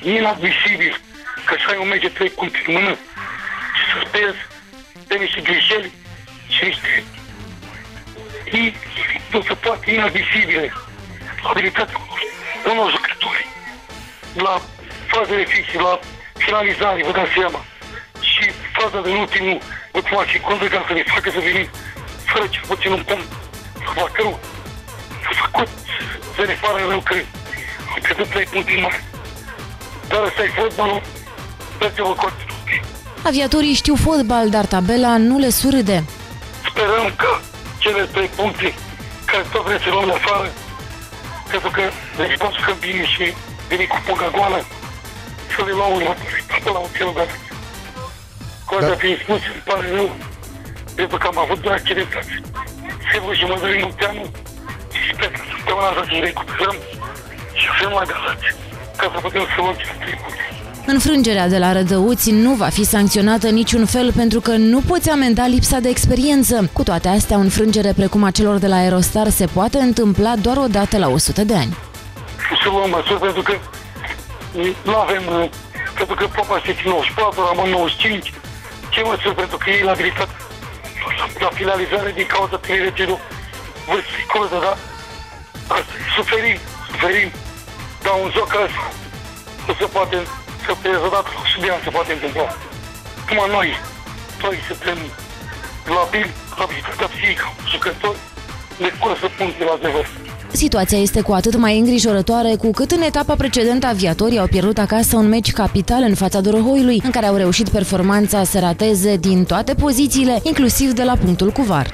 E inadmisibil că să ai un meci de 3 puncte în mână și să spezi de niște greșeli și niște... Nu se poate, inadmisibile. Abilitatea unor jucători la fazele fixe, la finalizare, vă dați seama. Și faza de ultimul, ultima secundă, ca să ne facă să venim fără cel puțin un punct, să facă rău. S-a făcut să ne pară rău că am pierdut 3 puncte mari. Dar ăsta e fotbalul, dați-vă continuu. Aviatorii știu fotbal, dar tabela nu le surâde. Sperăm că cele 3 puncte care tot vreți să luăm afară, pentru că ne pot să bine și veni cu punga goală, să le luăm la un fel de cu asta fiind spus, îmi pare rău, pentru că am avut doar accidentați. Sigur și Mădălin Munteanu și sper că săptămâna asta să recuperăm și să fim mai galați, ca să putem să luăm cele 3 puncte. Înfrângerea de la Rădăuți nu va fi sancționată niciun fel pentru că nu poți amenda lipsa de experiență. Cu toate astea, o înfrângere precum a celor de la Aerostar se poate întâmpla doar o dată la 100 de ani. Să luăm măsuri pentru că nu avem, pentru că Popa este 94, Ramon 95, ce măsuri pentru că ei l-a abilitat la finalizare din cauza tinereților vârstii curte, da? Suferim, dar un joc ăsta nu se poate, să pierzi odată la 100 de ani se poate întâmpla. Numai noi suntem abilitatea psihică, jucători, ne cursă puncte la adevăr. Situația este cu atât mai îngrijorătoare cu cât în etapa precedentă aviatorii au pierdut acasă un meci capital în fața Dorohoiului, în care au reușit performanța să rateze din toate pozițiile, inclusiv de la punctul cu VAR.